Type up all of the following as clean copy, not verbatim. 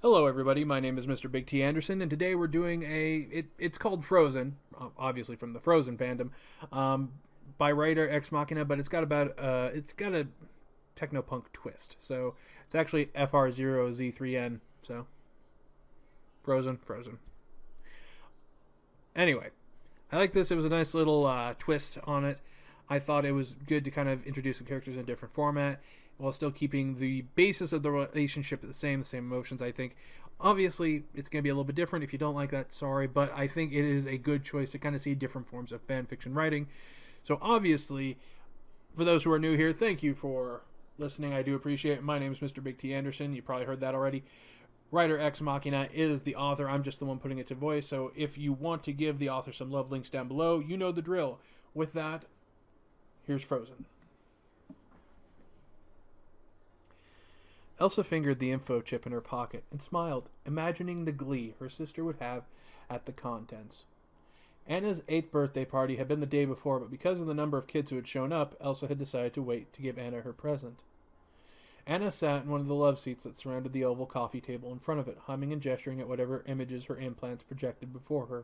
Hello, everybody. My name is Mr. Big T Anderson, and today we're doing it's called Frozen, obviously from the Frozen fandom, um, by RiderExMachina, but it's got a technopunk twist. So it's actually FR0z3N. So Frozen. Anyway, I like this. It was a nice little twist on it. I thought it was good to kind of introduce the characters in a different format while still keeping the basis of the relationship the same emotions. I think obviously it's going to be a little bit different. If you don't like that, sorry, but I think it is a good choice to kind of see different forms of fan fiction writing. So obviously, for those who are new here, thank you for listening. I do appreciate it. My name is Mr. Big T Anderson. You probably heard that already. Writer Ex Machina is the author. I'm just the one putting it to voice. So if you want to give the author some love, links down below. You know the drill. With that, here's Frozen. Elsa fingered the info chip in her pocket and smiled, imagining the glee her sister would have at the contents. Anna's 8th birthday party had been the day before, but because of the number of kids who had shown up, Elsa had decided to wait to give Anna her present. Anna sat in one of the love seats that surrounded the oval coffee table in front of it, humming and gesturing at whatever images her implants projected before her.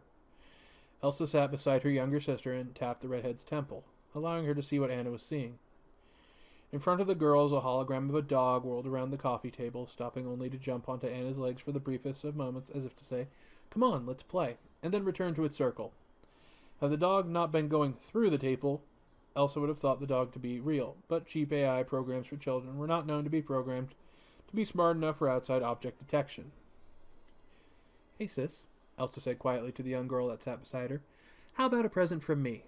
Elsa sat beside her younger sister and tapped the redhead's temple, allowing her to see what Anna was seeing. In front of the girls, a hologram of a dog whirled around the coffee table, stopping only to jump onto Anna's legs for the briefest of moments, as if to say, "Come on, let's play," and then return to its circle. Had the dog not been going through the table, Elsa would have thought the dog to be real, but cheap AI programs for children were not known to be programmed to be smart enough for outside object detection. "Hey, sis," Elsa said quietly to the young girl that sat beside her. "How about a present from me?"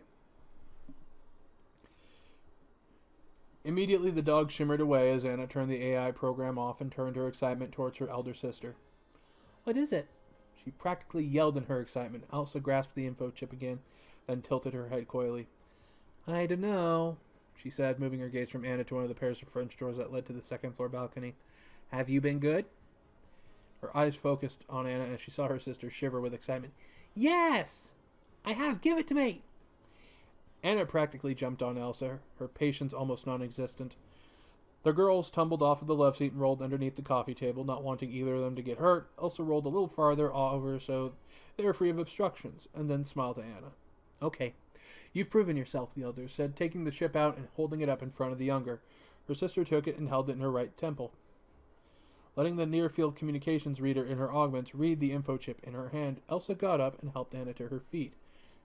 Immediately, the dog shimmered away as Anna turned the AI program off and turned her excitement towards her elder sister. "What is it?" She practically yelled in her excitement. Elsa grasped the info chip again, then tilted her head coyly. "I dunno," she said, moving her gaze from Anna to one of the pairs of French doors that led to the second-floor balcony. "Have you been good?" Her eyes focused on Anna as she saw her sister shiver with excitement. "Yes! I have! Give it to me!" Anna practically jumped on Elsa, her patience almost non-existent. The girls tumbled off of the love seat and rolled underneath the coffee table, not wanting either of them to get hurt. Elsa rolled a little farther over so they were free of obstructions, and then smiled to Anna. "Okay, you've proven yourself," the elder said, taking the chip out and holding it up in front of the younger. Her sister took it and held it in her right temple. Letting the near-field communications reader in her augments read the info chip in her hand, Elsa got up and helped Anna to her feet,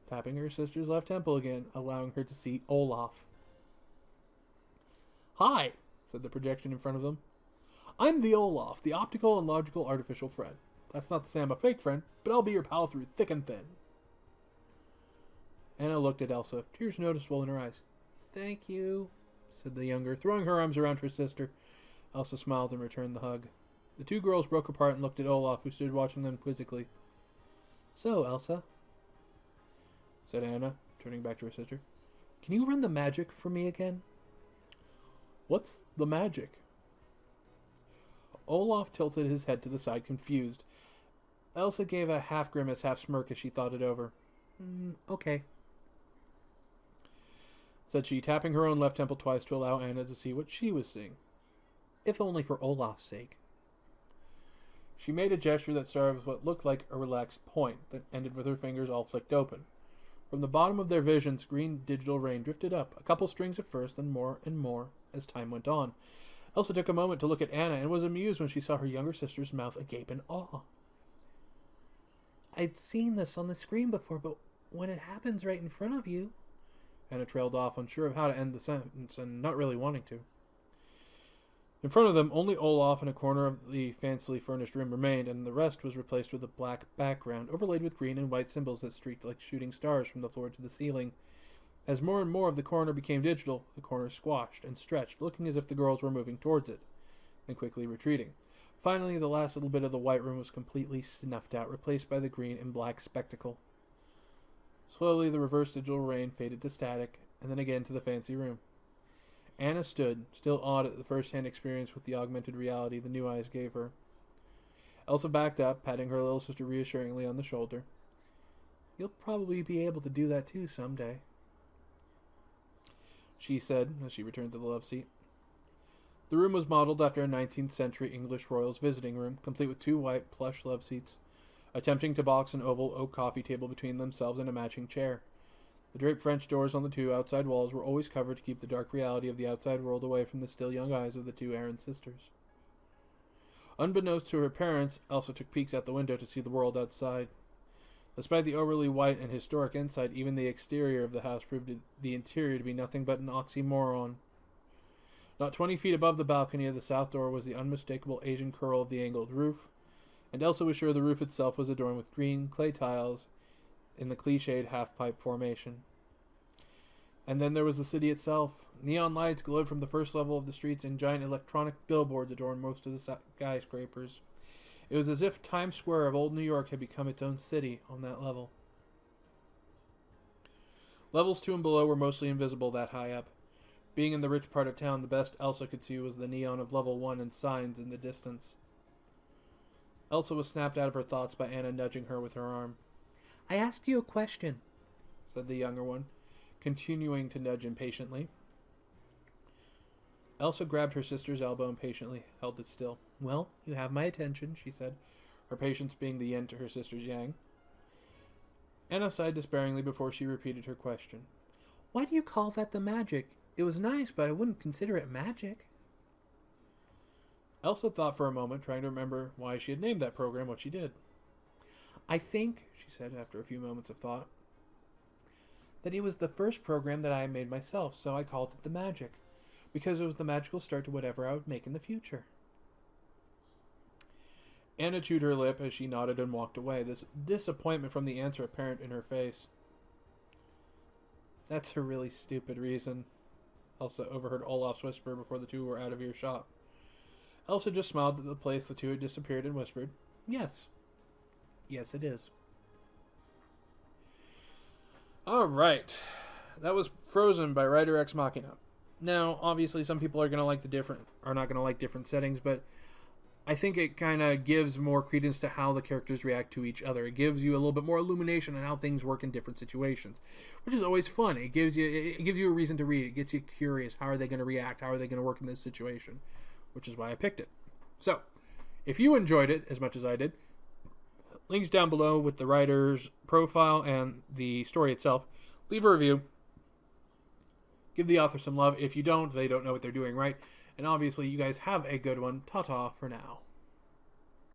tapping her sister's left temple again, allowing her to see Olaf. "Hi," said the projection in front of them. "I'm the Olaf, the optical and logical artificial friend. That's not to say I'm a fake friend, but I'll be your pal through thick and thin." Anna looked at Elsa, tears noticeable in her eyes. "Thank you," said the younger, throwing her arms around her sister. Elsa smiled and returned the hug. The two girls broke apart and looked at Olaf, who stood watching them quizzically. "So, Elsa," said Anna, turning back to her sister, "can you run the magic for me again?" "What's the magic?" Olaf tilted his head to the side, confused. Elsa gave a half-grimace, half-smirk as she thought it over. Okay," said she, tapping her own left temple twice to allow Anna to see what she was seeing. "If only for Olaf's sake." She made a gesture that started with what looked like a relaxed point, that ended with her fingers all flicked open. From the bottom of their visions, green digital rain drifted up, a couple strings at first, then more and more as time went on. Elsa took a moment to look at Anna and was amused when she saw her younger sister's mouth agape in awe. "I'd seen this on the screen before, but when it happens right in front of you..." Anna trailed off, unsure of how to end the sentence and not really wanting to. In front of them, only Olaf in a corner of the fancily furnished room remained, and the rest was replaced with a black background, overlaid with green and white symbols that streaked like shooting stars from the floor to the ceiling. As more and more of the corner became digital, the corner squashed and stretched, looking as if the girls were moving towards it, then quickly retreating. Finally, the last little bit of the white room was completely snuffed out, replaced by the green and black spectacle. Slowly, the reverse digital rain faded to static, and then again to the fancy room. Anna stood, still awed at the first-hand experience with the augmented reality the new eyes gave her. Elsa backed up, patting her little sister reassuringly on the shoulder. "You'll probably be able to do that too someday," she said as she returned to the love seat. The room was modeled after a 19th century English royal's visiting room, complete with 2 white plush love seats, attempting to box an oval oak coffee table between themselves and a matching chair. The draped French doors on the 2 outside walls were always covered to keep the dark reality of the outside world away from the still young eyes of the 2 Aaron sisters. Unbeknownst to her parents, Elsa took peeks out the window to see the world outside. Despite the overly white and historic inside, even the exterior of the house proved the interior to be nothing but an oxymoron. Not 20 feet above the balcony of the south door was the unmistakable Asian curl of the angled roof, and Elsa was sure the roof itself was adorned with green clay tiles in the cliched half-pipe formation. And then there was the city itself. Neon lights glowed from the first level of the streets, and giant electronic billboards adorned most of the skyscrapers. It was as if Times Square of old New York had become its own city on that level. Levels 2 and below were mostly invisible that high up. Being in the rich part of town, the best Elsa could see was the neon of level 1 and signs in the distance. Elsa was snapped out of her thoughts by Anna nudging her with her arm. "I asked you a question," said the younger one, continuing to nudge impatiently. Elsa grabbed her sister's elbow and patiently held it still. "Well, you have my attention," she said, her patience being the yin to her sister's yang. Anna sighed despairingly before she repeated her question. "Why do you call that the magic? It was nice, but I wouldn't consider it magic." Elsa thought for a moment, trying to remember why she had named that program what she did. "I think," she said after a few moments of thought, "that it was the first program that I made myself, so I called it the magic, because it was the magical start to whatever I would make in the future." Anna chewed her lip as she nodded and walked away, this disappointment from the answer apparent in her face. "That's a really stupid reason," Elsa overheard Olaf's whisper before the 2 were out of earshot. Elsa just smiled at the place the 2 had disappeared and whispered, "Yes. Yes, it is." Alright. That was Frozen by RiderExMachina. Now, obviously, some people are not going to like different settings, but I think it kind of gives more credence to how the characters react to each other. It gives you a little bit more illumination on how things work in different situations, which is always fun. It gives you a reason to read. It gets you curious. How are they going to react? How are they going to work in this situation? Which is why I picked it. So, if you enjoyed it as much as I did, links down below with the writer's profile and the story itself. Leave a review. Give the author some love. If you don't, they don't know what they're doing right. And obviously, you guys have a good one. Ta-ta for now.